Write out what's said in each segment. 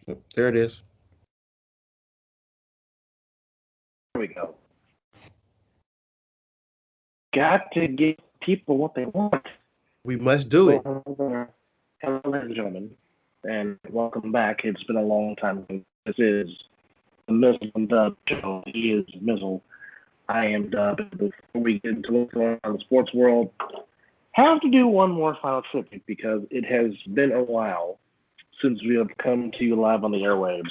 There it is. There we go. Got to give people what they want. We must do it. Hello, ladies and gentlemen, and welcome back. It's been a long time. This is the Mizzle Dub Show. He is Mizzle. I am Dub. Before we get into what's going on in the sports world, have to do one more final tribute because it has been a while since we have come to you live on the airwaves.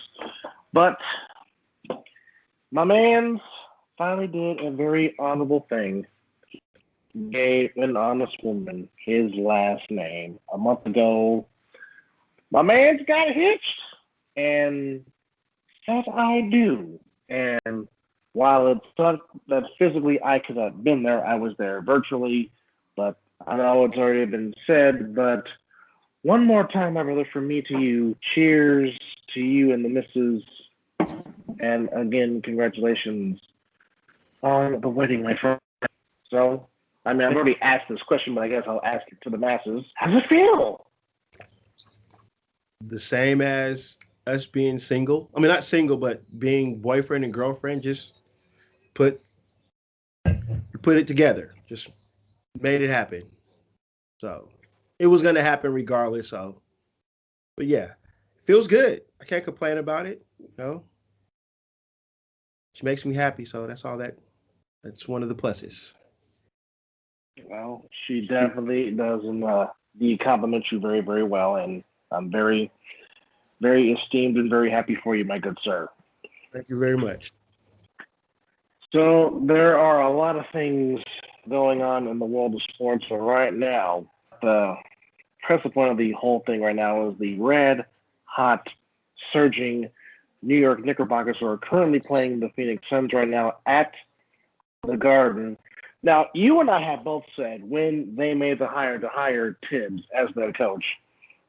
But my man finally did a very honorable thing. Gave an honest woman his last name. A month ago, my man's got hitched, and that I do. And while it sucked that physically I could have been there, I was there virtually. But I know it's already been said, but one more time, my brother, from me to you. Cheers to you and the missus. And again, congratulations on the wedding, my friend. So, I mean, I've already asked this question, but I guess I'll ask it to the masses. How does it feel? The same as us being single. I mean, not single, but being boyfriend and girlfriend. Just put it together. Just made it happen. So it was gonna happen regardless. So, but yeah, feels good. I can't complain about it. You know, she makes me happy. So that's all that. That's one of the pluses. Well, she definitely does, and the compliment you very, very well, and I'm very, very esteemed and very happy for you, my good sir. Thank you very much. So there are a lot of things going on in the world of sports, but right now, the pressing point of the whole thing right now is the red hot, surging New York Knickerbockers who are currently playing the Phoenix Suns right now at the Garden. Now, you and I have both said when they made the hire to hire Tibbs as their coach,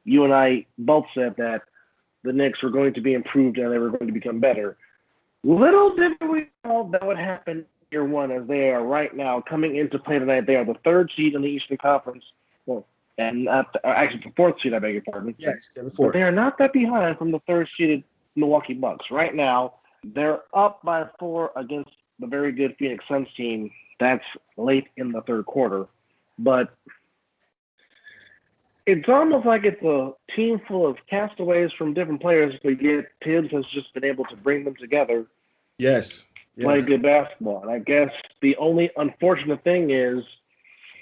you and I both said that the Knicks were going to be improved and they were going to become better. Little did we know that would happen year one, as they are right now coming into play tonight. They are the third seed in the Eastern Conference. Well, and not actually the fourth seed, I beg your pardon. Yes, the But fourth. they are not that behind from the third seeded Milwaukee Bucks. Right now, they're up by 4 against the very good Phoenix Suns team. That's late in the third quarter. But it's almost like it's a team full of castaways from different players, but yet Tibbs has just been able to bring them together, Yes. play Yes. good basketball. And I guess the only unfortunate thing is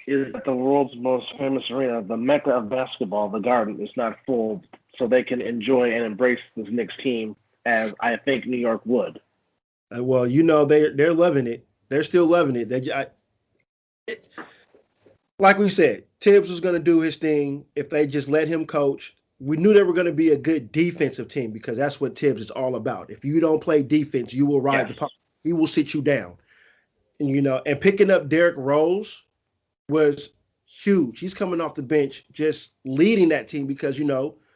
that the world's most famous arena, the mecca of basketball, the Garden, is not full, so they can enjoy and embrace this Knicks team as I think New York would. Well, you know they're loving it. They're still loving it. Like we said, Tibbs was going to do his thing if they just let him coach. We knew they were going to be a good defensive team because that's what Tibbs is all about. If you don't play defense, you will ride Yes. the pocket. He will sit you down. And and picking up Derrick Rose was huge. He's coming off the bench, just leading that team because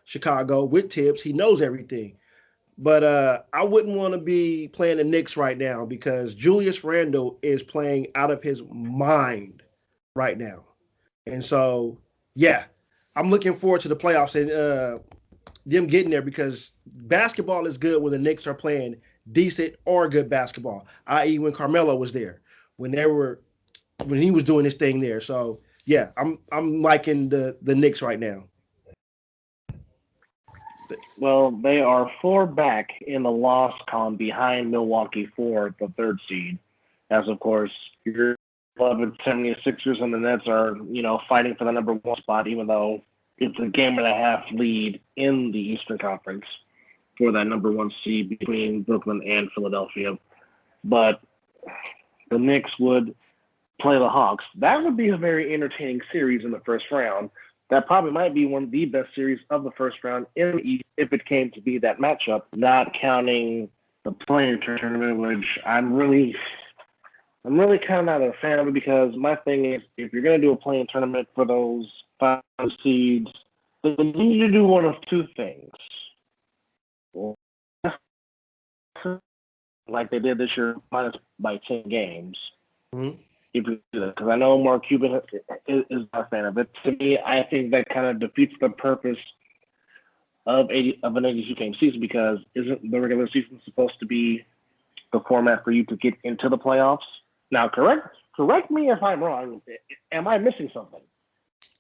Chicago with Tibbs, he knows everything. But I wouldn't want to be playing the Knicks right now because Julius Randle is playing out of his mind right now. And so, yeah, I'm looking forward to the playoffs and them getting there because basketball is good when the Knicks are playing decent or good basketball, i.e., when Carmelo was there, when he was doing his thing there. So, yeah, I'm liking the Knicks right now. Well, they are 4 back in the loss column behind Milwaukee for the third seed. As of course, your beloved 76ers and the Nets are, fighting for the number 1 spot, even though it's a game and a half lead in the Eastern Conference for that number 1 seed between Brooklyn and Philadelphia. But the Knicks would play the Hawks. That would be a very entertaining series in the first round. That probably might be one of the best series of the first round in the East if it came to be that matchup, not counting the play-in tournament, which I'm really kind of not a fan of it because my thing is if you're going to do a play-in tournament for those 5 seeds, then you need to do one of 2 things. Like they did this year, minus by 10 games. Mm-hmm. If you do that, because I know Mark Cuban is not a fan of it. To me, I think that kind of defeats the purpose of an 82 game season, because isn't the regular season supposed to be the format for you to get into the playoffs? Now, correct me if I'm wrong. Am I missing something?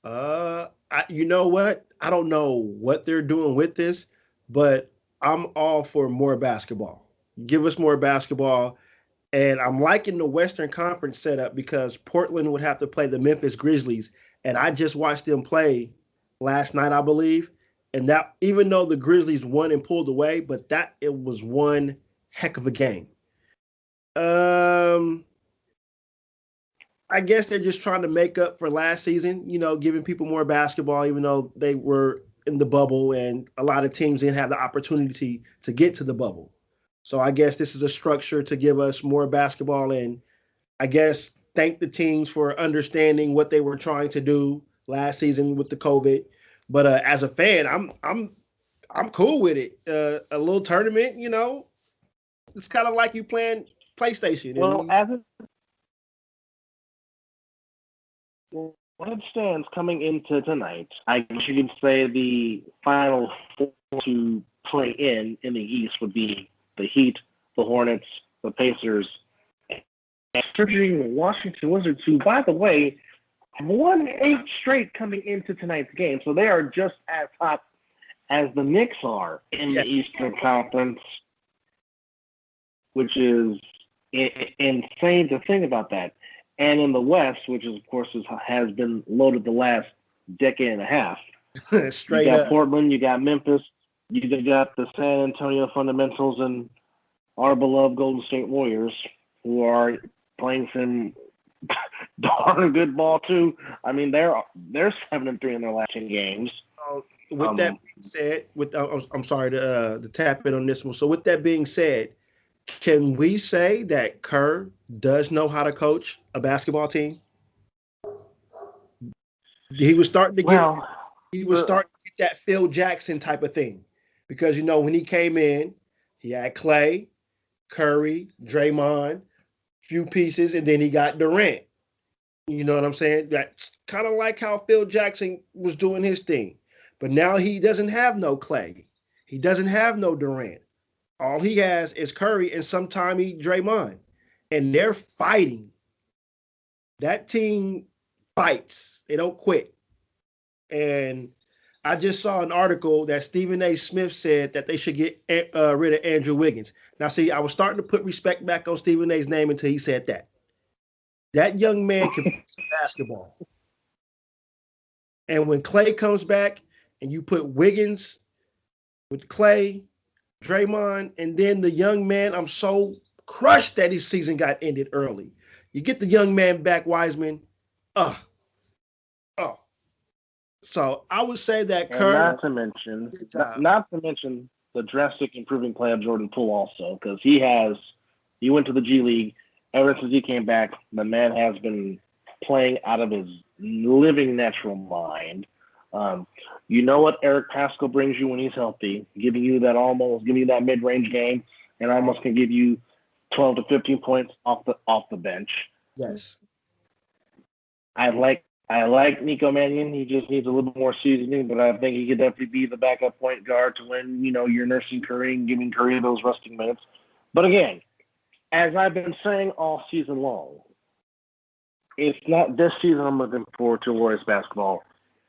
You know what? I don't know what they're doing with this, but I'm all for more basketball. Give us more basketball. And I'm liking the Western Conference setup because Portland would have to play the Memphis Grizzlies. And I just watched them play last night, I believe. And that, even though the Grizzlies won and pulled away, but that it was one heck of a game. I guess they're just trying to make up for last season, giving people more basketball, even though they were in the bubble and a lot of teams didn't have the opportunity to get to the bubble. So I guess this is a structure to give us more basketball, and I guess thank the teams for understanding what they were trying to do last season with the COVID. But as a fan, I'm cool with it. A little tournament, it's kind of like you playing PlayStation. Well, what it stands coming into tonight, I guess you could say the final four to play in the East would be the Heat, the Hornets, the Pacers, and surging Washington Wizards, who, by the way, won 8 straight coming into tonight's game. So they are just as hot as the Knicks are in the Eastern Conference, which is insane to think about that. And in the West, which is, of course, has been loaded the last decade and a half. Straight you got up. Portland, you got Memphis, you got the San Antonio Fundamentals, and our beloved Golden State Warriors, who are playing some darn good ball too. I mean, they're 7-3 in their last 10 games. With that being said, I'm sorry to tap in on this one. So with that being said, can we say that Kerr does know how to coach a basketball team? He was starting to get that Phil Jackson type of thing, because when he came in, he had Clay, Curry, Draymond, few pieces, and then he got Durant. You know what I'm saying? That's kind of like how Phil Jackson was doing his thing. But now he doesn't have no Clay. He doesn't have no Durant. All he has is Curry and sometime Draymond. And they're fighting. That team fights. They don't quit. And I just saw an article that Stephen A. Smith said that they should get rid of Andrew Wiggins. Now, see, I was starting to put respect back on Stephen A.'s name until he said that. That young man can play some basketball. And when Clay comes back and you put Wiggins with Clay, Draymond, and then the young man, I'm so crushed that his season got ended early. You get the young man back, Wiseman. So I would say that Kerr. Not to mention the drastic improving play of Jordan Poole also, because he went to the G League. Ever since he came back, the man has been playing out of his living natural mind. You know what Eric Pascal brings you when he's healthy, giving you that mid-range game, and almost can give you 12 to 15 points off the bench. Yes. I like Nico Mannion. He just needs a little bit more seasoning, but I think he could definitely be the backup point guard to when you're nursing Curry and giving Curry those resting minutes. But again, as I've been saying all season long, it's not this season I'm looking forward to Warriors basketball.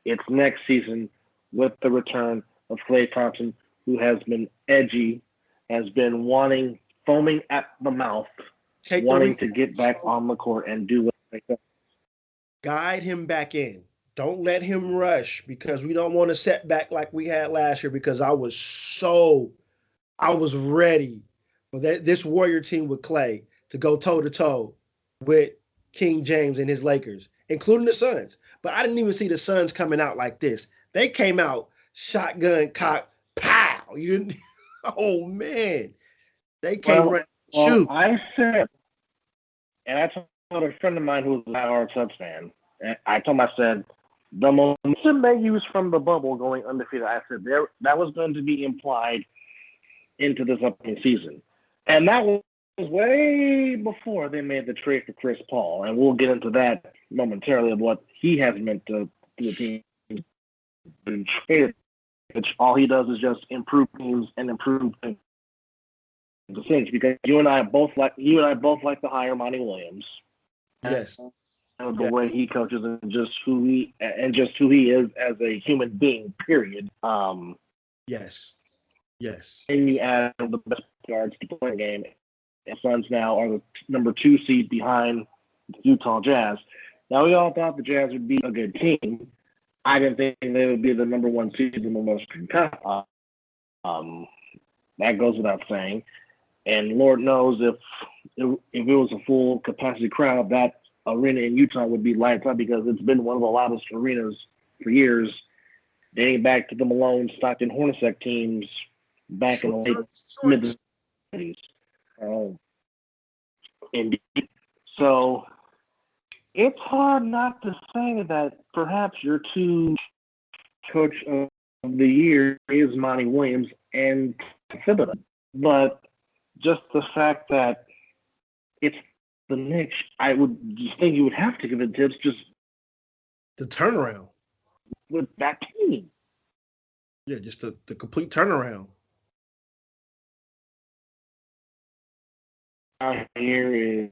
It's next season with the return of Klay Thompson, who has been edgy, has been foaming at the mouth, wanting to get back on the court and do what they do. Guide him back in. Don't let him rush, because we don't want a setback like we had last year, because I was ready for this Warrior team with Clay to go toe-to-toe with King James and his Lakers, including the Suns. But I didn't even see the Suns coming out like this. They came out shotgun cock, pow. Oh, man. They came running. Shoot. I said, and I told a friend of mine who was a diehard Suns fan, and I told him, I said, the momentum they used from the bubble going undefeated, I said that was going to be implied into this upcoming season. And that was way before they made the trade for Chris Paul. And we'll get into that momentarily, of what he has meant to the team been traded all he does is just improve teams and improve things. Because you and I both like the hire Monty Williams. Yes. And the way he coaches and just who he is as a human being. Period. Yes. And you add the best guards to play the game. And Suns now are the number 2 seed behind the Utah Jazz. Now we all thought the Jazz would be a good team. I didn't think they would be the number 1 seed in the most competitive. That goes without saying. And Lord knows if it was a full capacity crowd, that arena in Utah would be lights up because it's been one of the loudest arenas for years, dating back to the Malone, Stockton, Hornacek teams back in the late mid-70s. Indeed. So it's hard not to say that perhaps your 2 coach of the year is Monty Williams and Thibodeau. But just the fact that it's the Knicks, I would just think you would have to give it tips just the turnaround with that team. Yeah, just the complete turnaround. Here is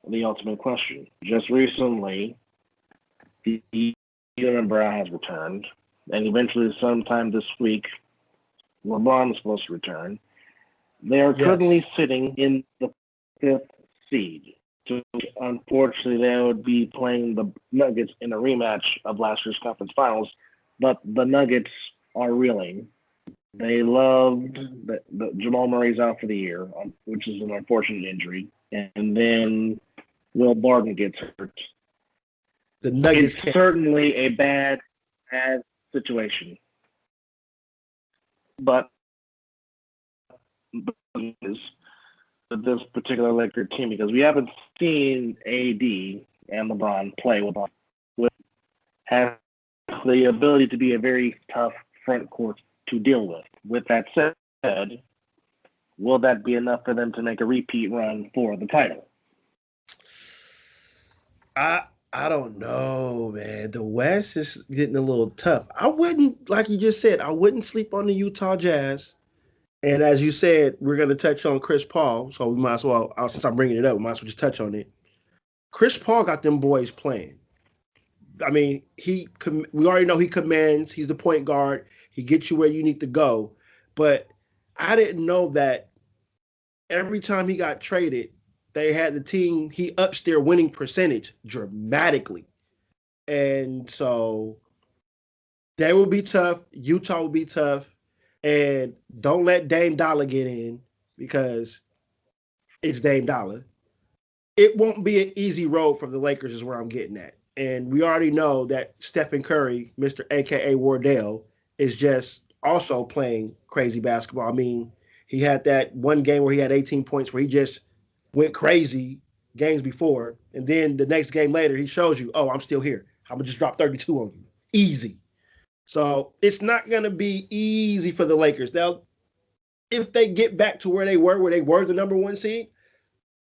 the ultimate question. Just recently, Jalen Brown has returned, and eventually sometime this week, LeBron is supposed to return. They are currently sitting in the 5th seed. So unfortunately, they would be playing the Nuggets in a rematch of last year's conference finals, but the Nuggets are reeling. They loved the Jamal Murray's out for the year, which is an unfortunate injury, and then Will Barton gets hurt. The Nuggets it's certainly a bad situation, but this particular Laker team, because we haven't seen AD and LeBron play with have the ability to be a very tough front court to deal with. With that said, will that be enough for them to make a repeat run for the title? I don't know, man. The West is getting a little tough. I wouldn't, like you just said, I wouldn't sleep on the Utah Jazz. And as you said, we're going to touch on Chris Paul, so we might as well, since I'm bringing it up, we might as well just touch on it. Chris Paul got them boys playing. I mean, we already know he commands. He's the point guard. He gets you where you need to go. But I didn't know that every time he got traded, they had the team, he ups their winning percentage dramatically. And so they will be tough. Utah will be tough. And don't let Dame Dollar get in because it's Dame Dollar. It won't be an easy road for the Lakers is where I'm getting at. And we already know that Stephen Curry, Mr. AKA Wardell, is just also playing crazy basketball. I mean, he had that one game where he had 18 points where he just went crazy games before. And then the next game later, he shows you, oh, I'm still here. I'm going to just drop 32 on you. Easy. So it's not going to be easy for the Lakers. Now, if they get back to where they were the number 1 seed,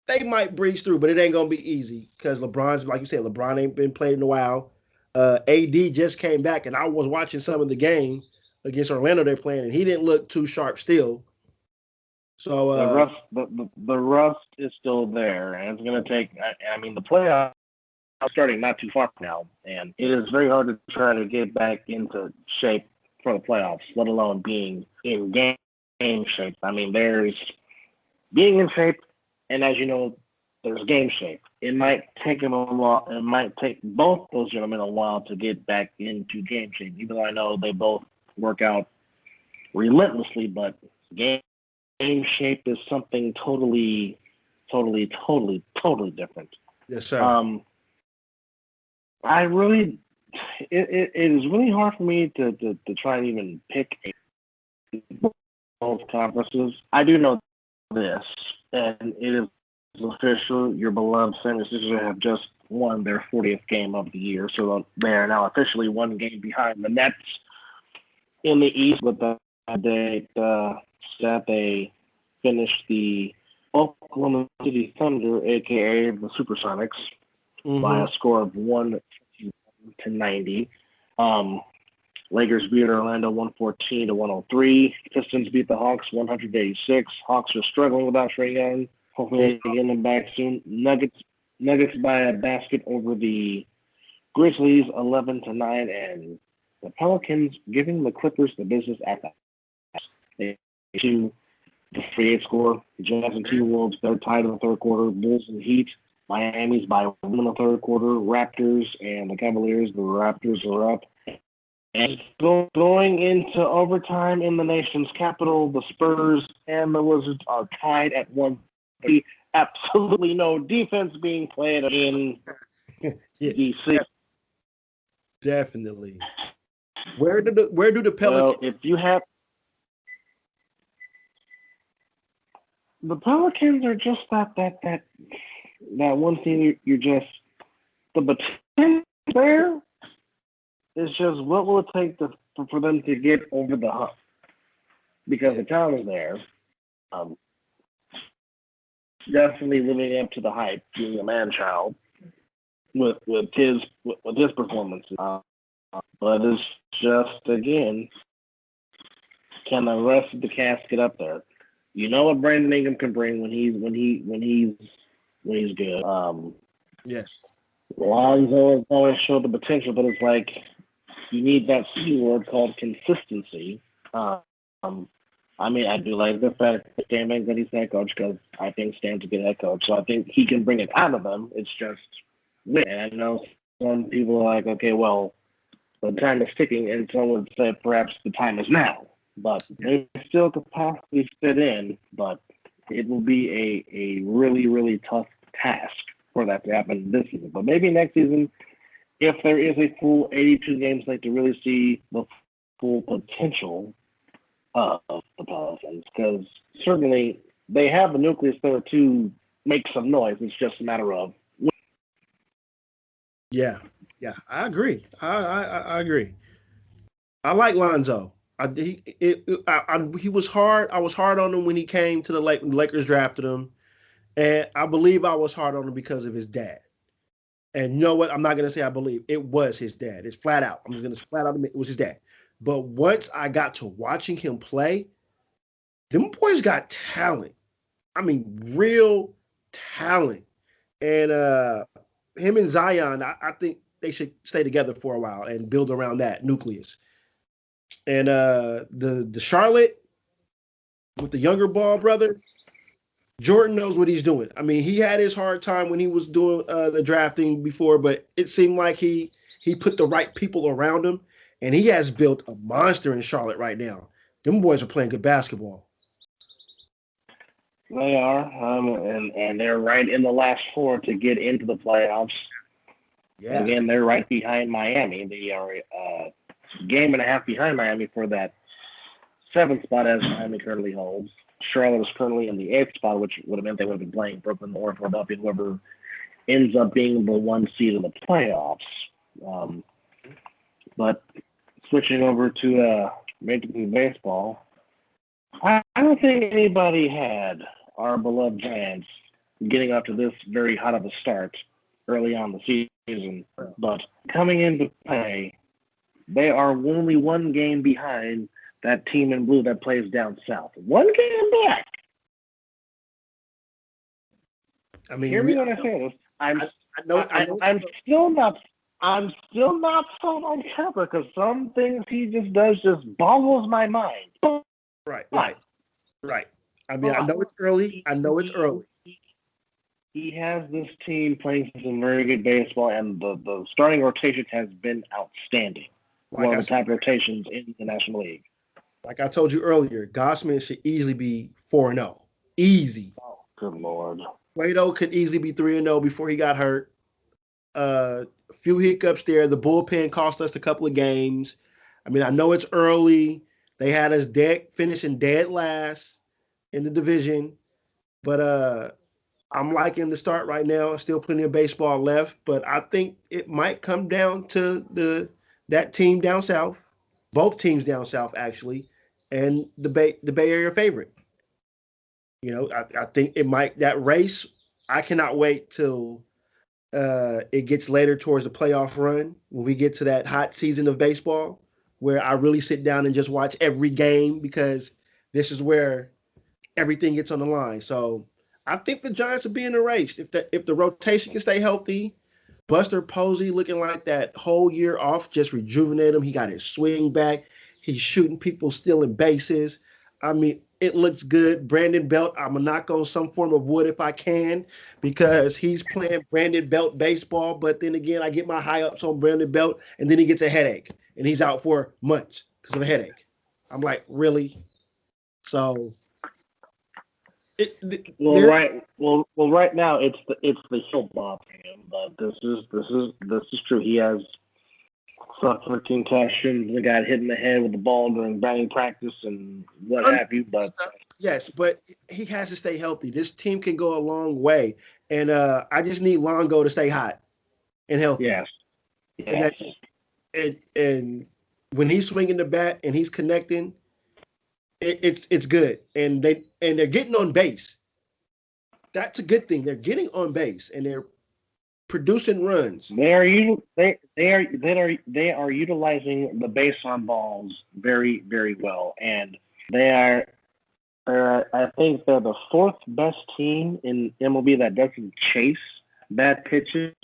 they might breeze through, but it ain't going to be easy because LeBron's, like you said, LeBron ain't been played in a while. AD just came back, and I was watching some of the game against Orlando they're playing, and he didn't look too sharp still. So the rust is still there, and it's going to take. I mean, the playoffs are starting not too far from now, and it is very hard to try to get back into shape for the playoffs, let alone being in game shape. I mean, there's being in shape, and as you know, there's game shape. It might take him a while. It might take both those gentlemen a while to get back into game shape. Even though I know they both work out relentlessly, but game shape is something totally different. Yes, sir. It is really hard for me to try and even pick both conferences. I do know this, and it is official. Your beloved 76ers have just won their 40th game of the year, so they are now officially 1 game behind the Nets in the East. With the date that they finished the Oklahoma City Thunder, aka the Supersonics, by a score of 190. Lakers beat Orlando 114-103. Pistons beat the Hawks 100-86. Hawks are struggling without Trae Young. Hopefully they get him back soon. Nuggets by a basket over the Grizzlies 11-9, and the Pelicans giving the Clippers the business at the they to the 3-8 score. The Jazz and T-Wolves, they're tied in the third quarter. Bulls and Heat, Miami's by 1 in the third quarter. Raptors and the Cavaliers, the Raptors are up. And going into overtime in the nation's capital, the Spurs and the Wizards are tied at 1. Absolutely no defense being played in DC. Definitely. Where do the Pelicans? Well, if you have the Pelicans are just that one thing you're just the potential there is just what will it take for them to get over the hump, because the talent is there. Definitely living up to the hype, being a man child with his performances. But it's just, again, can the rest of the cast get up there? You know what Brandon Ingram can bring when he's good. Yes. Lonzo has always showed the potential, but it's like you need that C word called consistency. I mean, I do like the fact that Stan Van Gundy's head coach, because I think Stan's a good head coach. So I think he can bring it out of them. It's just, and I know some people are like, okay, well, the time is ticking, and some would say perhaps the time is now. But they still could possibly fit in, but it will be a really, really tough task for that to happen this season. But maybe next season, if there is a full 82 game slate, to really see the full potential of the Pelicans, because certainly they have the nucleus there to make some noise. It's just a matter of Yeah, I agree. I agree. I like Lonzo. He was hard. I was hard on him when he came to the Lakers drafted him, and I believe I was hard on him because of his dad. And you know what? I'm not gonna say I believe it was his dad. It's flat out. I'm just gonna flat out admit it was his dad. But once I got to watching him play, them boys got talent. I mean, real talent. And him and Zion, I think they should stay together for a while and build around that nucleus. And the Charlotte with the younger ball brother, Jordan knows what he's doing. I mean, he had his hard time when he was doing the drafting before, but it seemed like he put the right people around him, and he has built a monster in Charlotte right now. Them boys are playing good basketball. they are, and they're right in the last four to get into the playoffs. Yeah. Again, they're right behind Miami. They are a game and a half behind Miami for that 7th spot, as Miami currently holds. Charlotte is currently in the 8th spot, which would have meant they would have been playing Brooklyn or Philadelphia, whoever ends up being the 1 seed in the playoffs. But switching over to Major League Baseball, I don't think anybody had our beloved Giants getting up to this very hot of a start early on the season. But coming into play, they are only 1 game behind that team in blue that plays down south. 1 game back. I mean, hear me when I say this. I'm still not sold on Kepler, because some things he just does just boggles my mind. Right. I mean, I know it's early. He has this team playing some very good baseball, and the starting rotation has been outstanding. One of the top rotations in the National League. Like I told you earlier, Gossman should easily be 4-0. Easy. Oh, good Lord. Cueto could easily be 3-0 before he got hurt. A few hiccups there. The bullpen cost us a couple of games. I mean, I know it's early. They had us finishing dead last in the division. But I'm liking the start right now. Still plenty of baseball left. But I think it might come down to that team down south. Both teams down south, actually. And the Bay Area favorite. You know, I think it might, that race, I cannot wait till it gets later towards the playoff run when we get to that hot season of baseball. where I really sit down and just watch every game because this is where everything gets on the line. So I think the Giants are being erased. If the rotation can stay healthy, Buster Posey looking like that whole year off, just rejuvenate him. He got his swing back. He's shooting people, stealing bases. I mean, it looks good. Brandon Belt, I'm gonna knock on some form of wood if I can, because he's playing Brandon Belt baseball. But then again, I get my high ups on Brandon Belt, and then he gets a headache, and he's out for months because of a headache. I'm like, really? So Well, there. right now it's the heel bob for him, but this is true. He has suffered concussions and got hit in the head with the ball during batting practice and what have you. But Yes, but he has to stay healthy. This team can go a long way, and I just need Longo to stay hot and healthy. yes, And yes, that's and when he's swinging the bat and he's connecting, it's good. And they're getting on base. That's a good thing. They're getting on base and they're producing runs. they are utilizing the base on balls very very well, and they are. I think they're the fourth best team in MLB that doesn't chase bad pitches,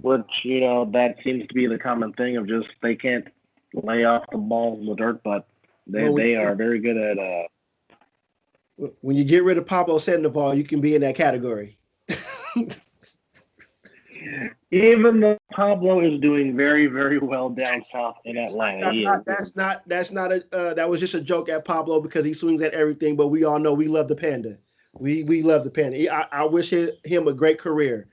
which that seems to be the common thing of just they can't lay off the ball in the dirt, but Well, they are very good at. When you get rid of Pablo Sandoval, you can be in that category. Even though Pablo is doing very very well down south in Atlanta, That was just a joke at Pablo because he swings at everything. But we all know we love the Panda. We love the Panda. I wish him a great career.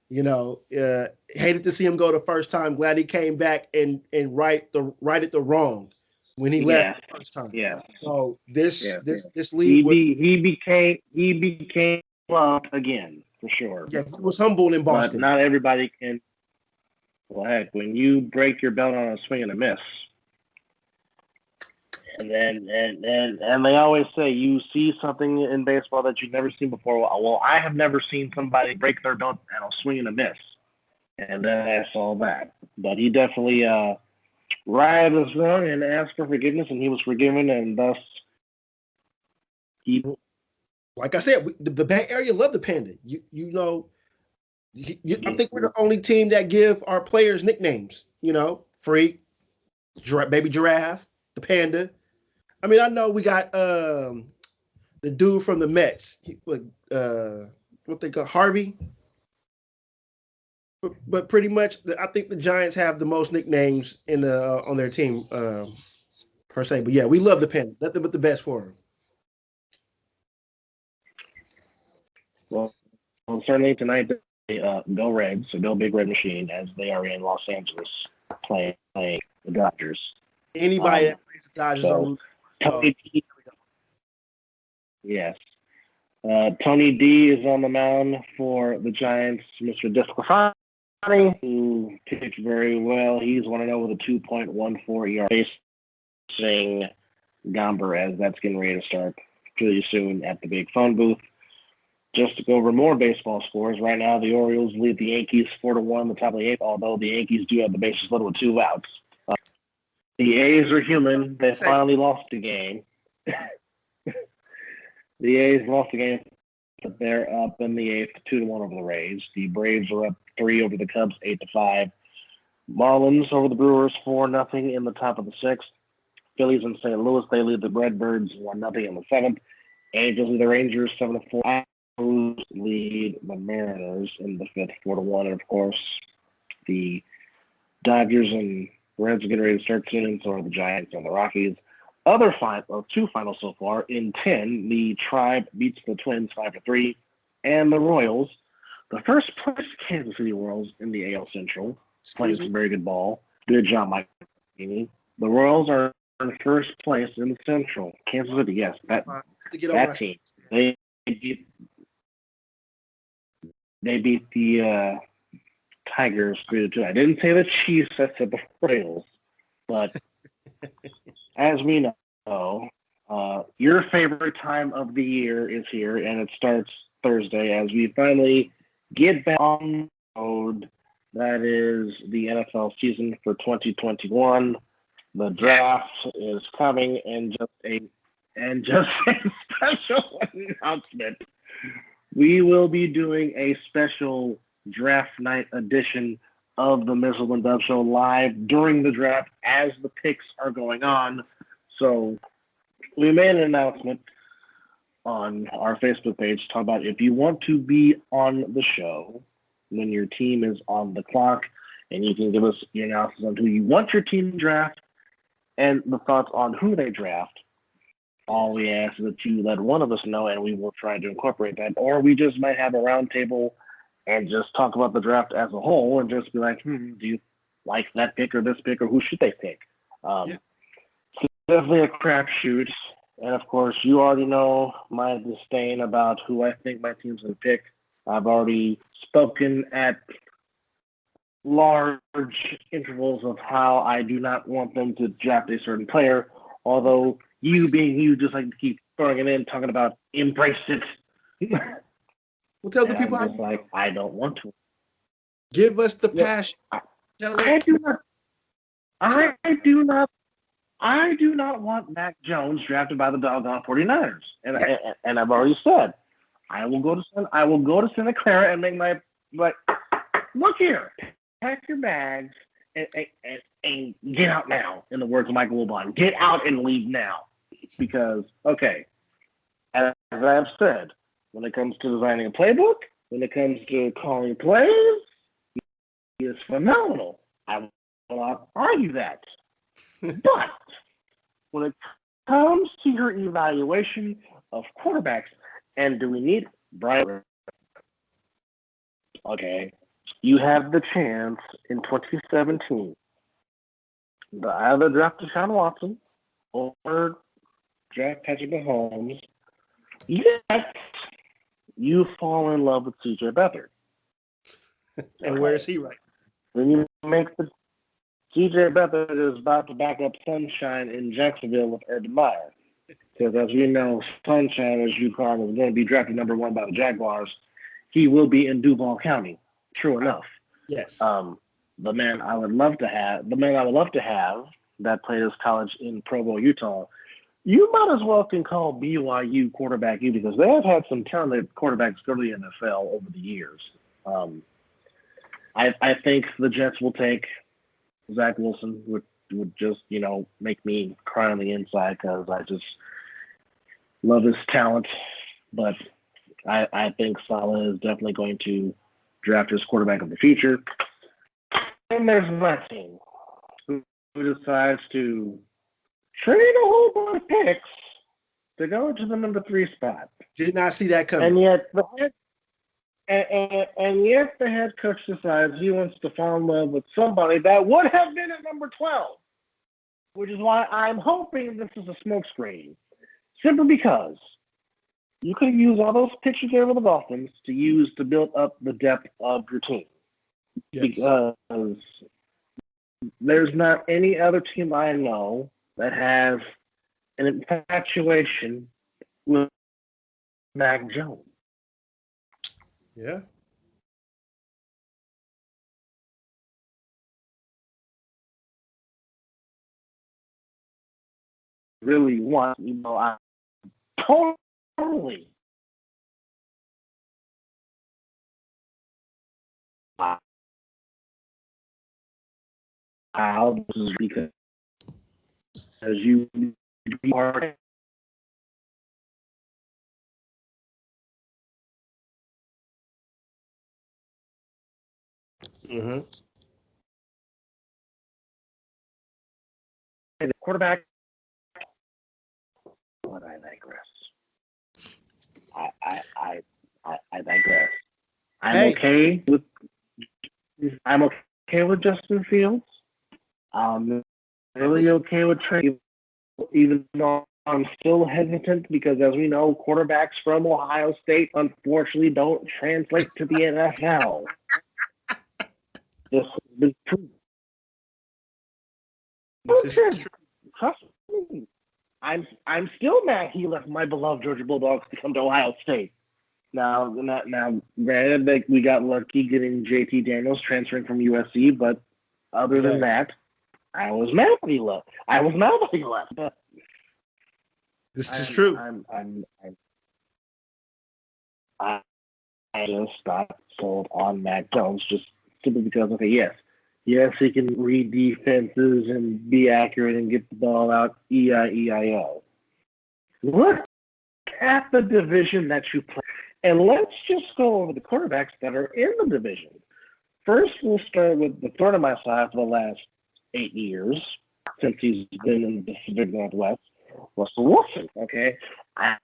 Hated to see him go the first time. Glad he came back and righted the wrong when he left the first time. Yeah. So this he league became loved again for sure. Yeah, he was humble in Boston. But not everybody can. Well, heck, when you break your belt on a swing and a miss, and they always say you see something in baseball that you've never seen before. Well, I have never seen somebody break their belt on a swing and a miss, and then I saw that. But he definitely righted his wrong and asked for forgiveness, and he was forgiven, and thus he. Like I said, the Bay Area love the Panda. I think we're the only team that give our players nicknames. Freak, Baby Giraffe, the Panda. I mean, I know we got the dude from the Mets, what they call Harvey. But pretty much, I think the Giants have the most nicknames on their team per se. But yeah, we love the Panda. Nothing but the best for them. Well, certainly tonight, go Reds, so go Big Red Machine, as they are in Los Angeles playing the Dodgers. Anybody that plays the Dodgers on Tony D. Yes. Tony D is on the mound for the Giants. Mr. Disclafani, who pitched very well. He's 1-0 with a 2.14 ERA. Facing Gomber, as that's getting ready to start pretty soon at the big phone booth. Just to go over more baseball scores, right now the Orioles lead the Yankees 4-1 the top of the eighth, although the Yankees do have the bases loaded with 2 outs. The A's are human. They finally lost the game. The A's lost the game, but they're up in the eighth, 2-1 over the Rays. The Braves are up 3 over the Cubs, 8-5. Marlins over the Brewers, 4-0 in the top of the sixth. Phillies and St. Louis, they lead the Redbirds 1-0 in the seventh. Angels lead the Rangers 7-4. Lead the Mariners in the fifth, 4-1, and of course the Dodgers and Reds are getting ready to start soon, and so are the Giants and the Rockies. Two finals so far. In 10, the Tribe beats the Twins 5-3, and the Royals, the first place Kansas City Royals in the AL Central, playing some very good ball. Good job, Mike. The Royals are in first place in the Central. Kansas City, yes, that team. They beat the Tigers 3-2. I didn't say the Chiefs, I said the Royals. But as we know, your favorite time of the year is here, and it starts Thursday as we finally get back on the road. That is the NFL season for 2021. The Yes. draft is coming, and just a special announcement. We will be doing a special draft night edition of the Mizzle Dub Show live during the draft as the picks are going on. So we made an announcement on our Facebook page talking about if you want to be on the show when your team is on the clock, and you can give us your analysis on who you want your team to draft and the thoughts on who they draft. All we ask is that you let one of us know, and we will try to incorporate that. Or we just might have a roundtable and just talk about the draft as a whole and just be like, do you like that pick or this pick, or who should they pick? Yeah. So definitely a crapshoot. And of course, you already know my disdain about who I think my team's going to pick. I've already spoken at large intervals of how I do not want them to draft a certain player, although you being you just like to keep throwing it in, talking about embrace it. Well, tell the And people I'm how just like, I don't want to. give us the Yeah, passion. I do not want Mac Jones drafted by the doggone 49ers. Yes. And I've already said I will go to Santa Clara and make my like look here, pack your bags and get out now. In the words of Michael Wilbon, get out and leave now. Because okay, as I've said, when it comes to designing a playbook, when it comes to calling plays, he is phenomenal. I will not argue that. But when it comes to your evaluation of quarterbacks, and do we need Brian? Okay, you have the chance in 2017 to either draft Deshaun Watson or draft Patrick Mahomes. Yet you fall in love with CJ Beathard. And where is he right? Then you make the CJ Beathard is about to back up Sunshine in Jacksonville with Urban Meyer. Because as we know, Sunshine, as you call him, is going to be drafted number 1 by the Jaguars. He will be in Duval County. True enough. Yes. The man I would love to have that played his college in Provo, Utah. You might as well can call BYU quarterback U, because they have had some talented quarterbacks go to the NFL over the years. I think the Jets will take Zach Wilson, would just, make me cry on the inside because I just love his talent. But I think Saleh is definitely going to draft his quarterback of the future. And there's my team who decides to trade a whole bunch of picks to go to the number 3 spot. Did not see that coming. And yet the head coach decides he wants to fall in love with somebody that would have been at number 12, which is why I'm hoping this is a smokescreen. Simply because you could use all those picks you gave with the Dolphins to use to build up the depth of your team. Yes. Because there's not any other team I know that has an infatuation with Mac Jones. Yeah. Really want, I totally how this is because as you are Mm-hmm. the quarterback. But I digress. I digress. I'm okay with Justin Fields. I'm really okay with Trey, even though I'm still hesitant because, as we know, quarterbacks from Ohio State unfortunately don't translate to the NFL. This has been true. Trust me. I'm still mad he left my beloved Georgia Bulldogs to come to Ohio State. Now, granted, we got lucky getting JT Daniels transferring from USC, but other than that, I was mad when he left. I was mad when he left. But This is true. I just got sold on Mac Jones just simply because, okay, yes, he can read defenses and be accurate and get the ball out, E-I-E-I-O. Look at the division that you play, and let's just go over the quarterbacks that are in the division. First, we'll start with the third on my side for the last 8 years, since he's been in the Pacific Northwest, Russell Wilson, okay? I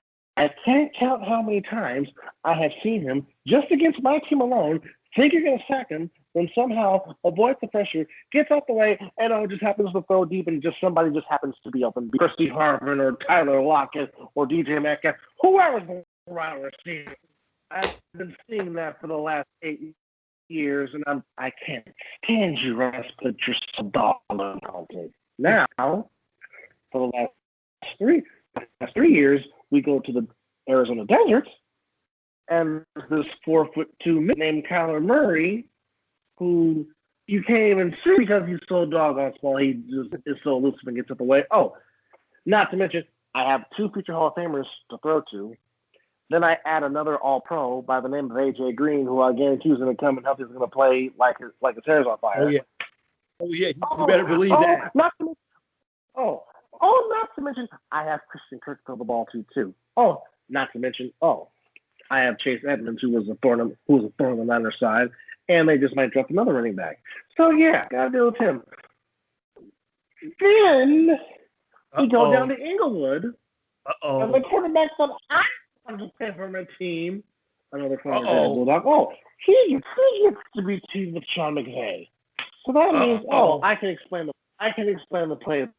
can't count how many times I have seen him, just against my team alone, think you're going to sack him, then somehow avoid the pressure, gets out the way, and just happens to throw deep, and just somebody just happens to be open. Christy Harvin or Tyler Lockett or DJ Metcalf, whoever's the wide receiver. I've been seeing that for the last 8 years, and I can't stand you, Russ, but you're so doggone talented. Now, for the last three years, we go to the Arizona desert, and this 4'2" named Kyler Murray, who you can't even see because he's so doggone small. He just is so elusive and gets up the way. Oh, not to mention, I have 2 future Hall of Famers to throw to. Then I add another All-Pro by the name of A.J. Green, who I guarantee is going to come and help. He's going to play like his hair's on fire. Oh yeah. You better believe that. Not to mention, I have Christian Kirk throw the ball to too. Not to mention, I have Chase Edmonds, who was a thorn on the Niners side, and they just might draft another running back. So yeah, gotta deal with him. Then we go down to Inglewood, and the quarterback that I want to play for my team, another former Bulldog. He gets to be teamed with Sean McVay. So that means, I can explain the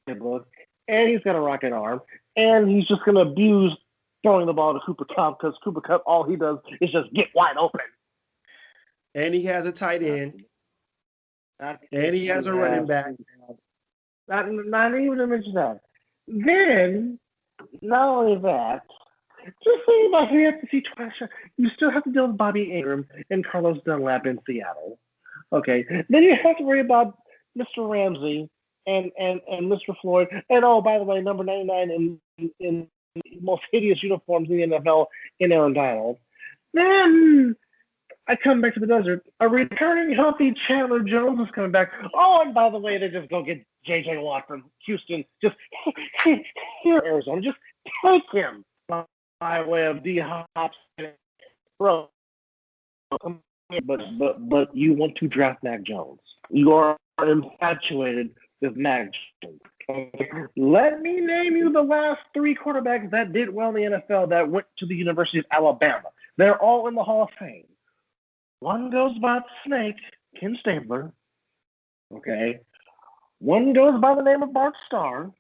playbook, and he's got a rocket arm, and he's just going to abuse throwing the ball to Cooper Kupp because Cooper Kupp, all he does is just get wide open. And he has a tight end. And he has a running back. Not even to mention that. Then, not only that, just think about who you have to see twice. You still have to deal with Bobby Ingram and Carlos Dunlap in Seattle. Okay. Then you have to worry about Mr. Ramsey and Mr. Floyd. And by the way, number 99 in most hideous uniforms in the NFL in Aaron Donald. Then I come back to the desert. A returning healthy Chandler Jones is coming back. And by the way, they just go get J.J. Watt from Houston. Just here, Arizona. Just take him by way of D-Hops. Bro, but you want to draft Mac Jones. You are infatuated with Mac Jones. Let me name you the last 3 quarterbacks that did well in the NFL that went to the University of Alabama. They're all in the Hall of Fame. One goes by the Snake, Ken Stabler. Okay. One goes by the name of Bart Starr.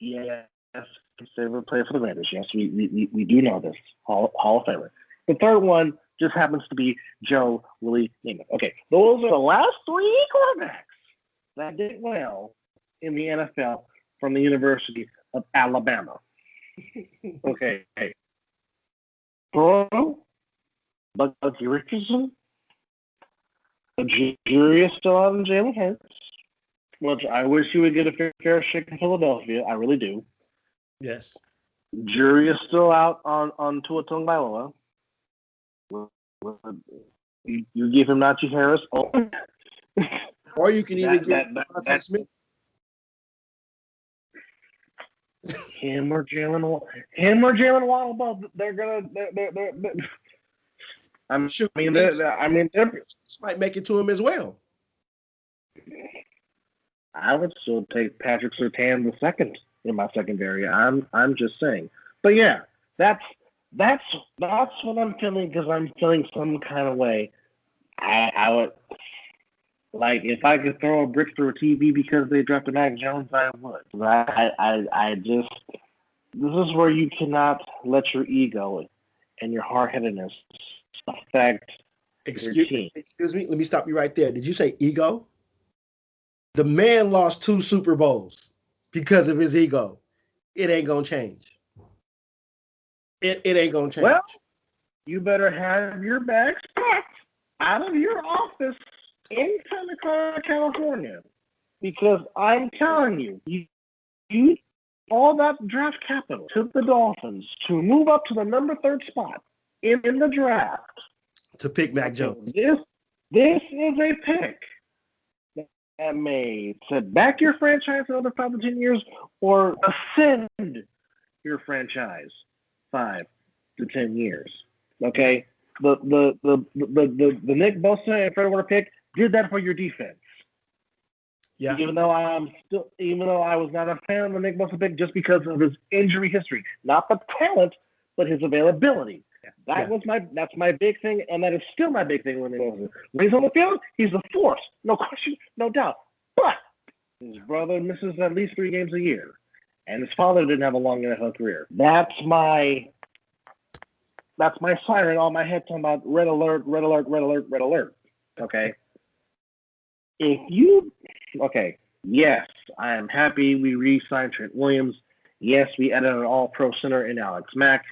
Yes, Ken Stabler played for the Raiders. Yes, we do know this. Hall of Famer. The third one just happens to be Joe Willie Namath. Okay, those are the last 3 quarterbacks that did well in the NFL from the University of Alabama. Okay. Bro, Bucky Richardson, the jury is still out on Jalen Hurts, which I wish he would get a fair shake in Philadelphia. I really do. Yes. Jury is still out on Tua Tagovailoa. You give him Najee Harris, or you can even get Devontae Smith. Him or Jalen Waddle. They're gonna. This might make it to him as well. I would still take Patrick Surtain II in my secondary. I'm just saying. But yeah, that's what I'm feeling because I'm feeling some kind of way. I would like if I could throw a brick through a TV because they drafted Mac Jones, I would. I just this is where you cannot let your ego and your hard-headedness affect your team. Excuse me, let me stop you right there. Did you say ego? The man lost 2 Super Bowls because of his ego. It ain't gonna change. It ain't gonna change. Well, you better have your bags packed out of your office in Santa Clara, California, Because I'm telling you, you all that draft capital to the Dolphins to move up to the number 3rd spot in the draft to pick Mac Jones. This is a pick that may set back your franchise another 5 to 10 years or ascend your franchise 5 to 10 years. Okay, the Nick Bosa and Fred Warner pick did that for your defense. Yeah. Even though I was not a fan of the Nick Bosa pick just because of his injury history, not the talent, but his availability. That's my big thing, and that is still my big thing when he's on the field. He's a force, no question, no doubt. But his brother misses at least 3 games a year, and his father didn't have a long NFL career. That's my siren on my head talking about red alert, red alert, red alert, red alert. Okay. Yes, I am happy we re-signed Trent Williams. Yes, we added an all-pro center in Alex Mack.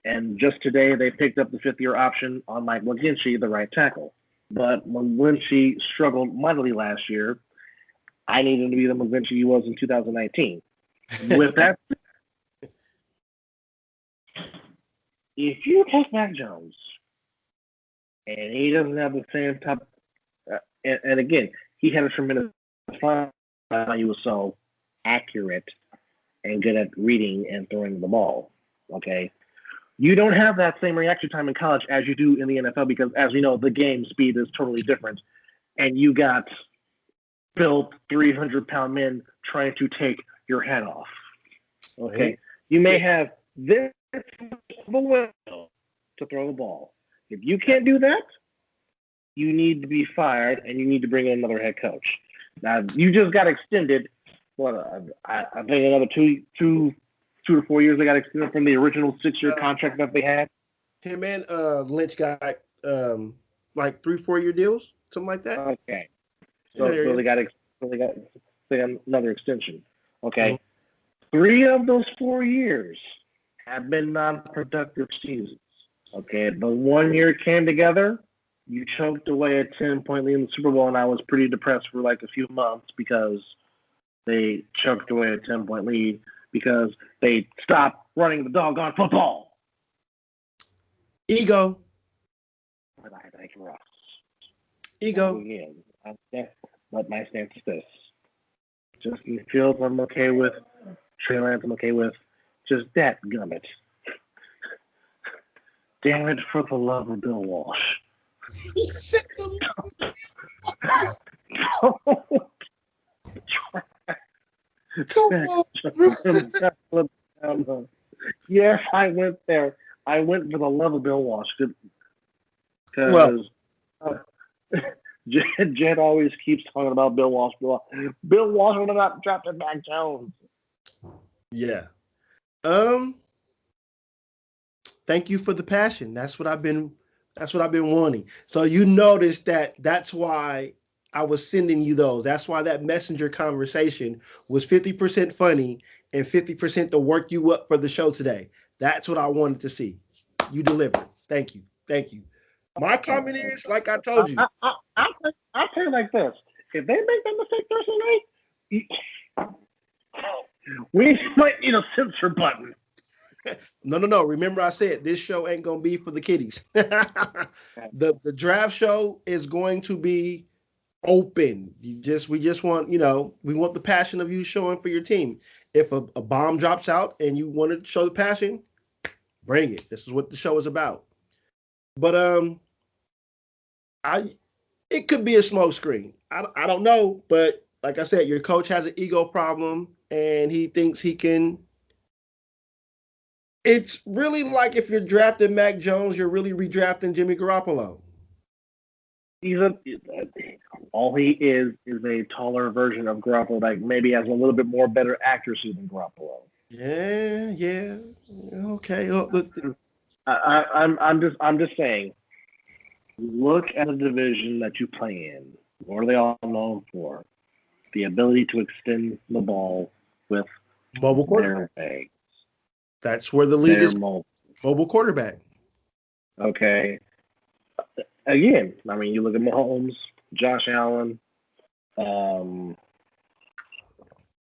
And just today, they picked up the 5th-year option on Mike McGlinchey, the right tackle. But McGlinchey struggled mightily last year. I need him to be the McGlinchey he was in 2019. With that, if you take Mac Jones and he doesn't have the same type, and again, he had a tremendous fun. He was so accurate and good at reading and throwing the ball. Okay. You don't have that same reaction time in college as you do in the NFL because, as we know, the game speed is totally different. And you got built 300-pound men trying to take your head off. Okay? You may have this of a will to throw the ball. If you can't do that, you need to be fired and you need to bring in another head coach. Now, you just got extended, I think another two to 4 years they got extended from the original 6-year contract that they had. Him and Lynch got like 3-4 year deals, something like that. Okay, so they got another extension. Okay, 3 of those 4 years have been non-productive seasons. Okay, the 1 year came together. You choked away a 10-point lead in the Super Bowl, and I was pretty depressed for like a few months because they choked away a 10-point lead. Because they stopped running the doggone football. Ego. But I think Russ. Ego. Again, but my stance is this. Justin Fields, I'm okay with. Trey Lance, I'm okay with. Just that gummit. Damn it, for the love of Bill Walsh. Come on. Yes, I went there. I went for the love of Bill Walsh. Because Jed always keeps talking about Bill Walsh. Bill Walsh would have not drafted Mac Jones. Yeah. Thank you for the passion. That's what I've been wanting. So you notice that's why I was sending you those. That's why that messenger conversation was 50% funny and 50% to work you up for the show today. That's what I wanted to see. You delivered. Thank you. My comment is, like I told you. I'll tell you like this. If they make that mistake Thursday night, we might need a censor button. No. Remember I said this show ain't going to be for the kiddies. The draft show is going to be open. We just want, we want the passion of you showing for your team. If a bomb drops out and you want to show the passion, bring it. This is what the show is about. But it could be a smoke screen. I don't know, but like I said, your coach has an ego problem and he thinks he can. It's really like if you're drafting Mac Jones, you're really redrafting Jimmy Garoppolo. All he is a taller version of Garoppolo, like maybe has a little bit more better accuracy than Garoppolo. Yeah. Okay. Well, I'm just saying. Look at the division that you play in. What are they all known for? The ability to extend the ball with mobile quarterback. Legs. That's where the league is. Mobile quarterback. Okay. Again, I mean, you look at Mahomes, Josh Allen, Um,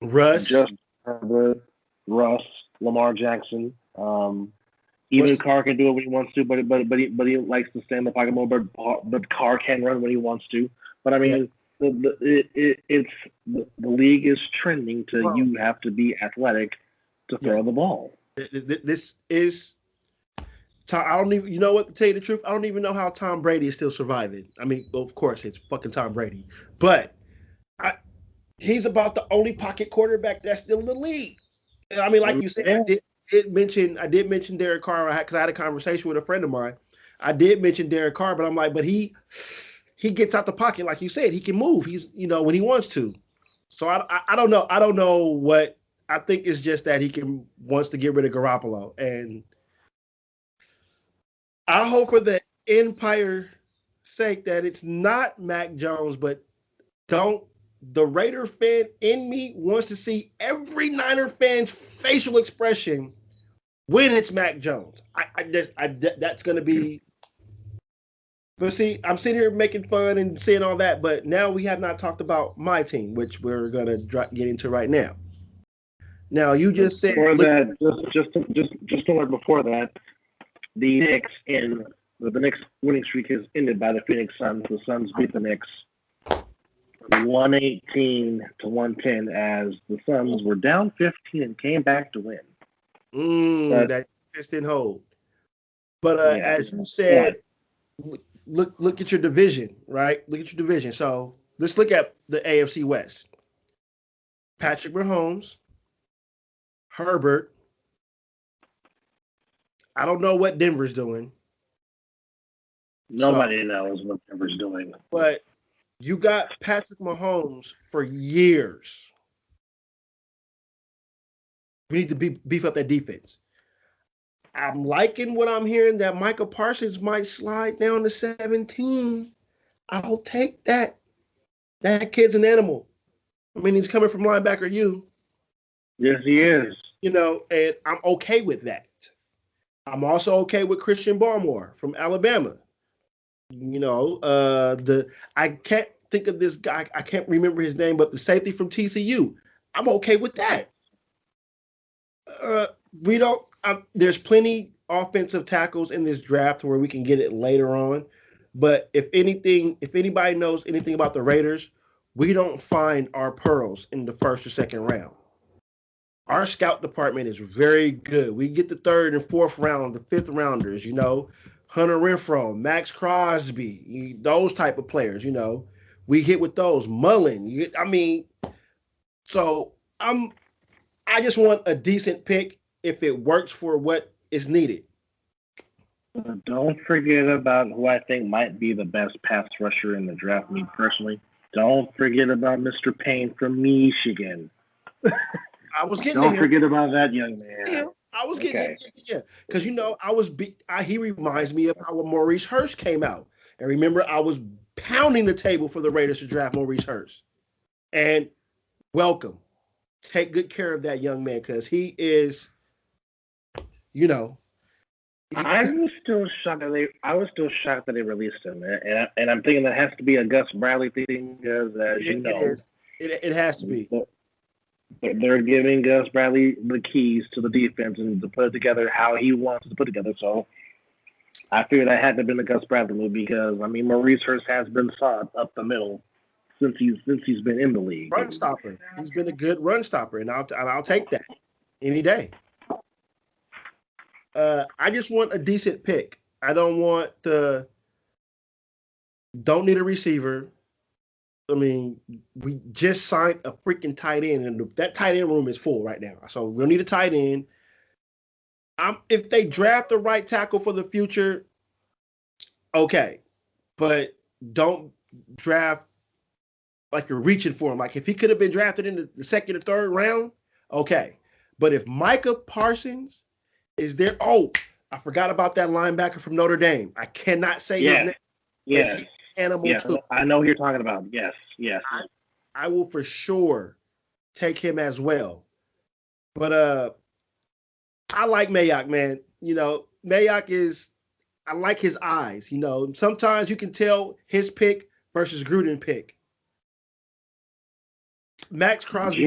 Russ. just Herbert, Russ, Lamar Jackson. Even What's Carr can do it when he wants to, but he likes to stay in the pocket more. But Carr can run when he wants to. But I yeah, mean, the league is trending to bro. you have to be athletic to Yeah. throw the ball. This is. I don't even. You know what? To tell you the truth, I don't even know how Tom Brady is still surviving. I mean, well, of course, it's fucking Tom Brady, but I, he's about the only pocket quarterback that's still in the league. I mean, like you said, Yeah. I did mention Derek Carr because I had a conversation with a friend of mine. I did mention Derek Carr, but I'm like, but he gets out the pocket, like you said, he can move. He's when he wants to. So I don't know. I don't know what I think it's just that he wants to get rid of Garoppolo, and I hope for the Empire sake that it's not Mac Jones, but don't the Raider fan in me wants to see every Niner fan's facial expression when it's Mac Jones. That's going to be. But see, I'm sitting here making fun and saying all that, but now we have not talked about my team, which we're going to get into right now. Now, you just said, Before that, just to learn before that, the Knicks in the Knicks winning streak is ended by the Phoenix Suns. The Suns beat the Knicks 118 to 110 as the Suns were down 15 and came back to win. That just didn't hold. But as you said, look at your division, right? Look at your division. So let's look at the AFC West. Patrick Mahomes, Herbert. I don't know what Denver's doing. Nobody knows what Denver's doing. But you got Patrick Mahomes for years. We need to beef up that defense. I'm liking what I'm hearing that Micah Parsons might slide down to 17. I'll take that. That kid's an animal. I mean, he's coming from linebacker U. Yes, he is. And I'm okay with that. I'm also okay with Christian Barmore from Alabama. I can't think of this guy. I can't remember his name, but the safety from TCU. I'm okay with that. We don't. There's plenty offensive tackles in this draft where we can get it later on. But if anybody knows anything about the Raiders, we don't find our pearls in the first or second round. Our scout department is very good. We get the third and fourth round, the fifth rounders, Hunter Renfrow, Max Crosby, those type of players, We hit with those. Mullen. So I just want a decent pick if it works for what is needed. Don't forget about who I think might be the best pass rusher in the draft, me personally. Don't forget about Mr. Payne from Michigan. I was getting. Don't forget about that young man. Yeah, I was getting. Yeah, because he reminds me of how Maurice Hurst came out, and remember I was pounding the table for the Raiders to draft Maurice Hurst, and welcome. Take good care of that young man because he is, I was still shocked that they released him, and I'm thinking that has to be a Gus Bradley thing because, it has to be. They're giving Gus Bradley the keys to the defense and to put it together how he wants to put it together. So I figured that had to have been a Gus Bradley move because Maurice Hurst has been sought up the middle since he's been in the league. Run stopper. He's been a good run stopper, and I'll take that any day. I just want a decent pick. I don't need a receiver. I mean, we just signed a freaking tight end, and that tight end room is full right now. So we don't need a tight end. If they draft the right tackle for the future, okay. But don't draft like you're reaching for him. Like if he could have been drafted in the second or third round, okay. But if Micah Parsons is there, I forgot about that linebacker from Notre Dame. I cannot say his name. Yes. Animal too. I know who you're talking about. Yes. I will for sure take him as well. But I like Mayock, man. Mayock I like his eyes. Sometimes you can tell his pick versus Gruden pick. Max Crosby.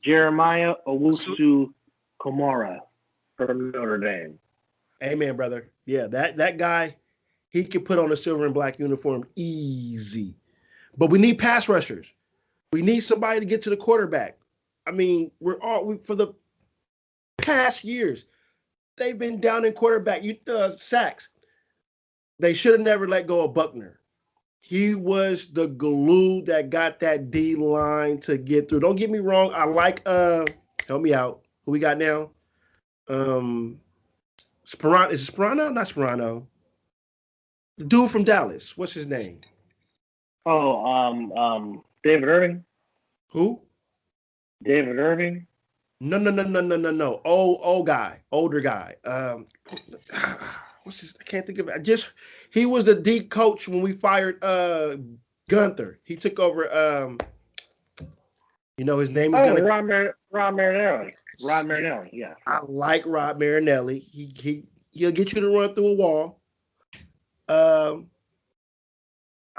Jeremiah Owusu Komora from Notre Dame. Amen, brother. Yeah, that guy, he can put on a silver and black uniform easy. But we need pass rushers. We need somebody to get to the quarterback. I mean, for the past years, they've been down in quarterback sacks. They should have never let go of Buckner. He was the glue that got that D line to get through. Don't get me wrong. I like help me out. Who we got now? Sperano. Is it Sperano? Not Sperano. The dude from Dallas. What's his name? David Irving. Who? David Irving. No. Old guy, older guy. What's his? I can't think of it. He was the D coach when we fired Gunther. He took over. His name is Rod Marinelli. Rod Marinelli. Yeah. I like Rod Marinelli. He'll get you to run through a wall. I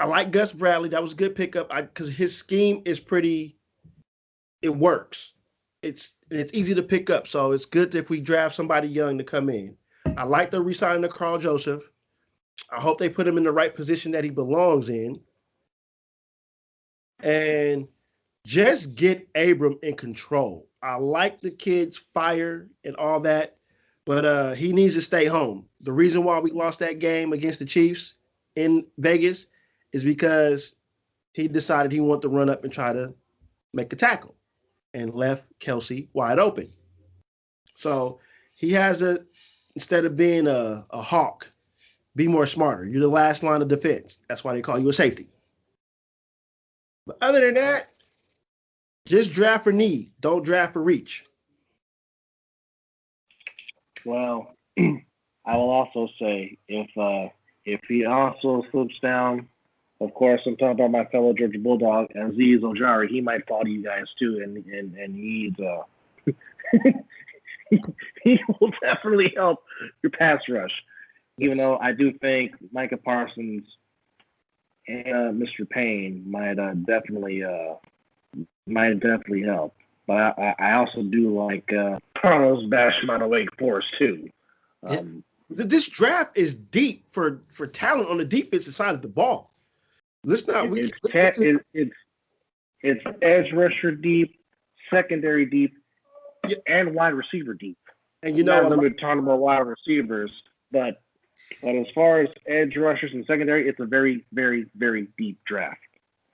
like Gus Bradley. That was a good pickup because his scheme is pretty. It works. It's easy to pick up, so it's good if we draft somebody young to come in. I like the re-signing of Carl Joseph. I hope they put him in the right position that he belongs in. And just get Abram in control. I like the kid's fire and all that, but he needs to stay home. The reason why we lost that game against the Chiefs in Vegas is because he decided he wanted to run up and try to make a tackle and left Kelsey wide open. So he has instead of being a hawk, be more smarter. You're the last line of defense. That's why they call you a safety. But other than that, just draft for need. Don't draft for reach. Well, I will also say if he also slips down, of course, I'm talking about my fellow Georgia Bulldog, Azeez Ojari. He might fall to you guys too, and he's he will definitely help your pass rush. Even though I do think Micah Parsons and Mr. Payne might definitely help. But I also do like Carlos Basham out of Wake Forest too. This draft is deep for talent on the defensive side of the ball. Let's not. It's edge rusher deep, secondary deep, and wide receiver deep. And we're talking about wide receivers, but as far as edge rushers and secondary, it's a very, very, very deep draft.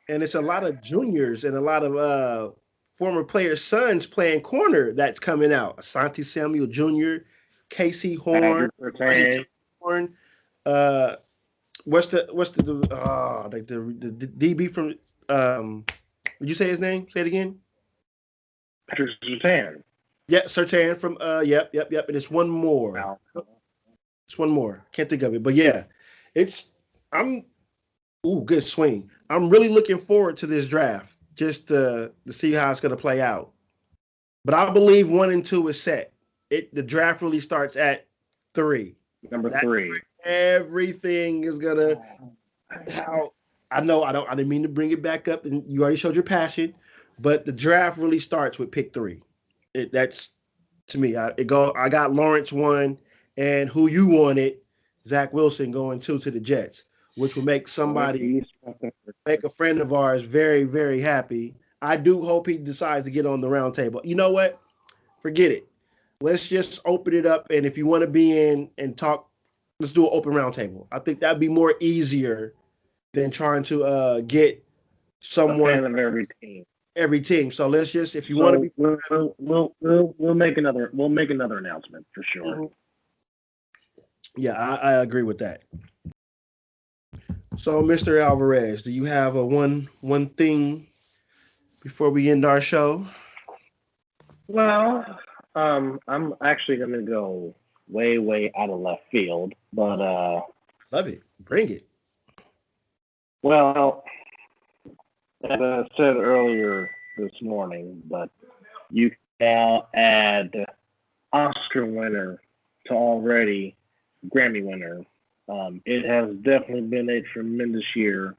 And it's a lot of juniors and a lot of former players' sons playing corner that's coming out. Asante Samuel Jr., Casey Horn, Horn. What's the DB from? Did you say his name? Say it again. Patrick Surtain. Yeah, Surtain from. Yep. And it's one more. Wow. It's one more. Can't think of it, but yeah, good swing. I'm really looking forward to this draft just to see how it's going to play out. But I believe 1 and 2 is set. The draft really starts at 3. Number 3. Everything is gonna. I didn't mean to bring it back up, and you already showed your passion. But the draft really starts with pick 3. That's to me. I got Lawrence 1, and who you wanted, Zach Wilson going 2 to the Jets, which will make a friend of ours very, very happy. I do hope he decides to get on the round table. You know what? Forget it. Let's just open it up, and if you want to be in and talk, let's do an open round table. I think that'd be more easier than trying to get someone of every team. Every team. So let's just, if you want to be, we'll make another announcement for sure. Yeah, I agree with that. So, Mr. Alvarez, do you have a one thing before we end our show? Well, I'm actually going to go way, way out of left field, but love it. Bring it. Well, as I said earlier this morning, but you can now add Oscar winner to already Grammy winner. It has definitely been a tremendous year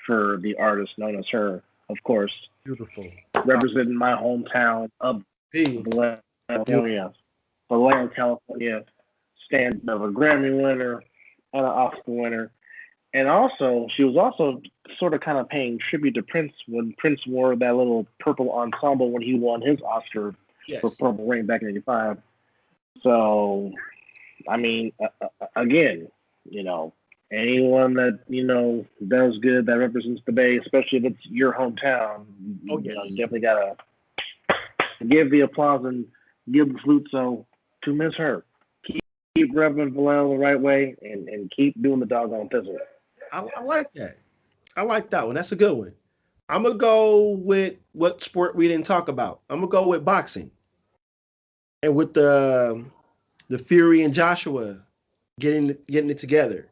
for the artist known as her, of course, Beautiful. representing my hometown of Vallejo, California. Vallejo, California, stand of a Grammy winner and an Oscar winner. And also, she was also sort of kind of paying tribute to Prince when Prince wore that little purple ensemble when he won his Oscar for Purple Rain back in '85. So, I mean, again, anyone that, does good, that represents the Bay, especially if it's your hometown, you definitely got to give the applause and give the flute to Miss Her. Keep revving Vallejo the right way and keep doing the doggone thistle. I like that. I like that one. That's a good one. I'm going to go with what sport we didn't talk about. I'm going to go with boxing. And with the Fury and Joshua getting it together.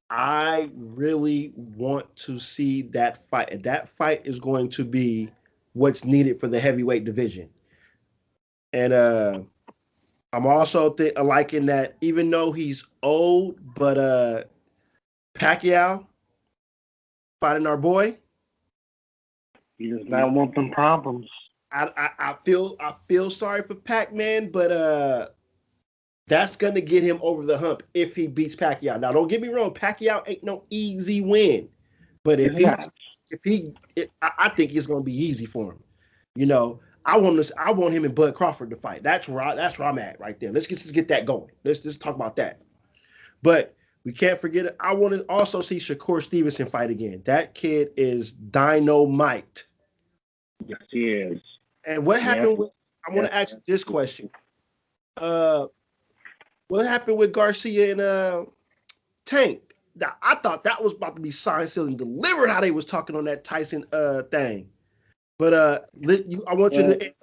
I really want to see that fight. And that fight is going to be what's needed for the heavyweight division. And I'm also liking that even though he's old, but Pacquiao fighting our boy. He does not want them problems. I feel sorry for Pac-Man, but that's gonna get him over the hump if he beats Pacquiao. Now, don't get me wrong, Pacquiao ain't no easy win, but I think it's gonna be easy for him. I want him and Bud Crawford to fight. That's where I'm at right there. Let's just get that going. Let's just talk about that. But we can't forget it. I want to also see Shakur Stevenson fight again. That kid is dynamite. Yes, he is. And what happened with? I want to ask you this question. What happened with Garcia and Tank? Now, I thought that was about to be signed, sealed, and delivered. How they was talking on that Tyson thing. But I want you to.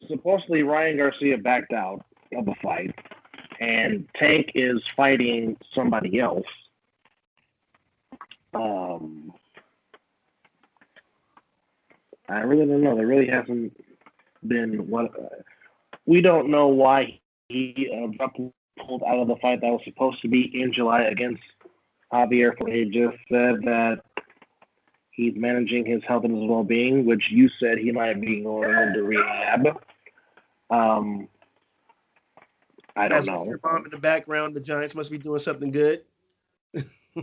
Supposedly Ryan Garcia backed out of the fight, and Tank is fighting somebody else. I really don't know. There really hasn't been one. We don't know why he abruptly pulled out of the fight that was supposed to be in July against Javier. He just said that he's managing his health and his well-being, which you said he might be going into rehab. I don't know. Your mom in the background, the Giants must be doing something good.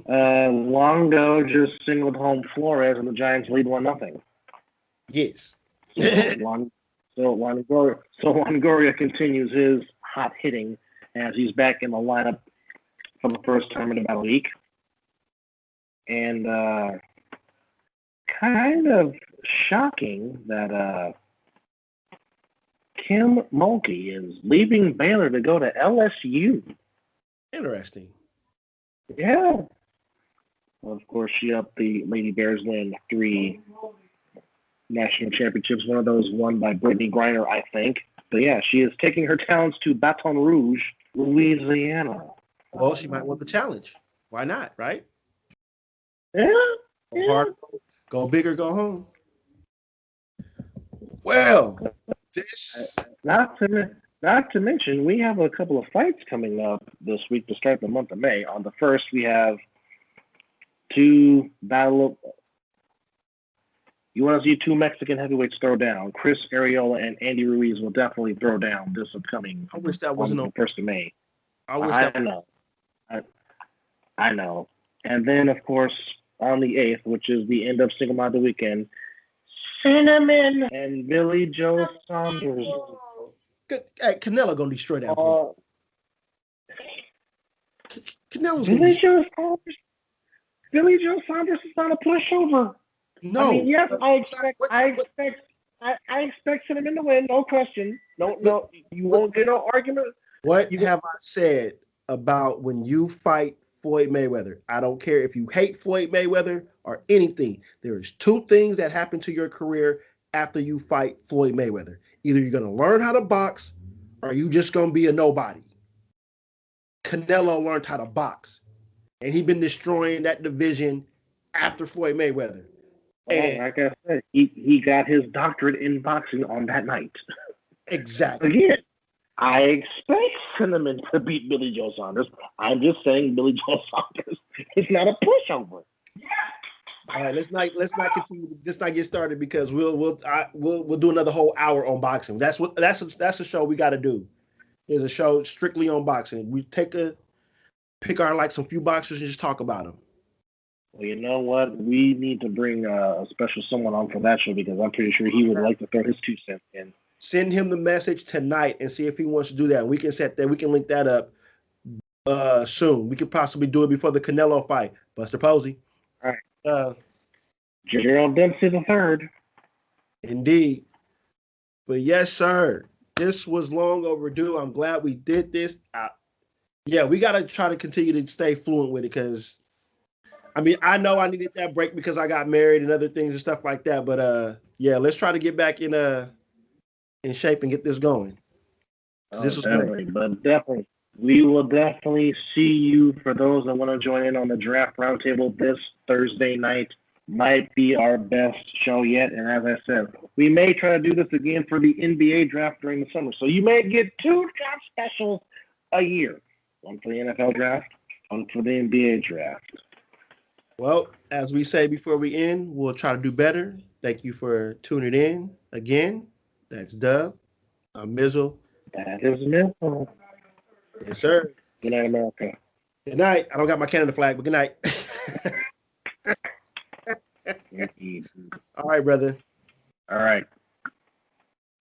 Longo just singled home Flores, and the Giants lead 1-0. Yes. So Longoria continues his hot hitting as he's back in the lineup for the first time in about a week. And kind of shocking that Kim Mulkey is leaving Baylor to go to LSU. Interesting. Yeah. Well, of course, she helped the Lady Bears win 3 national championships. One of those won by Brittany Griner, I think. But yeah, she is taking her talents to Baton Rouge, Louisiana. Well, she might want the challenge. Why not, right? Yeah. Go hard, go big or go home. Well, this not to mention, we have a couple of fights coming up this week to start the month of May. On the 1st, we have 2 battle. You want to see 2 Mexican heavyweights throw down. Chris Arreola and Andy Ruiz will definitely throw down this upcoming. I wish that wasn't on the 1st of May. I know. And then, of course, on the 8th, which is the end of Single Mother Weekend, Cinnamon and Billy Joe Saunders. Hey, Canelo gonna destroy that. Canelo's Billy Joe Saunders is not a pushover. No. I mean, yes, I expect Cinnamon to win, no question. No, you won't get no argument. What have I said about when you fight Floyd Mayweather? I don't care if you hate Floyd Mayweather or anything. There is 2 things that happen to your career after you fight Floyd Mayweather. Either you're going to learn how to box or you just going to be a nobody. Canelo learned how to box. And he's been destroying that division after Floyd Mayweather. And like I said, he got his doctorate in boxing on that night. Exactly. Again, I expect Cinnamon to beat Billy Joe Saunders. I'm just saying Billy Joe Saunders is not a pushover. All right, let's not continue. Let's not get started because we'll do another whole hour on boxing. That's a show we got to do. Is a show strictly on boxing. We pick our like some few boxers and just talk about them. Well, you know what? We need to bring a special someone on for that show because I'm pretty sure he would like to throw his 2 cents in. Send him the message tonight and see if he wants to do that. We can set that. We can link that up soon. We could possibly do it before the Canelo fight. Buster Posey. All right. Uh, Gerald Dempsey the third. Indeed. But yes, sir. This was long overdue. I'm glad we did this. Yeah, we got to try to continue to stay fluent with it because, I mean, I know I needed that break because I got married and other things and stuff like that. But yeah, let's try to get back in shape and get this going. This was definitely, great. But definitely, we will definitely see you for those that want to join in on the draft roundtable this Thursday night. Might be our best show yet. And as I said, we may try to do this again for the NBA draft during the summer. So you may get 2 draft specials a year. One for the NFL draft, one for the NBA draft. Well, as we say before we end, we'll try to do better. Thank you for tuning in again. That's Dub. I'm Mizzle. That is Mizzle. Yes, sir. Good night, America. Good night. I don't got my Canada flag, but good night. All right, brother. All right.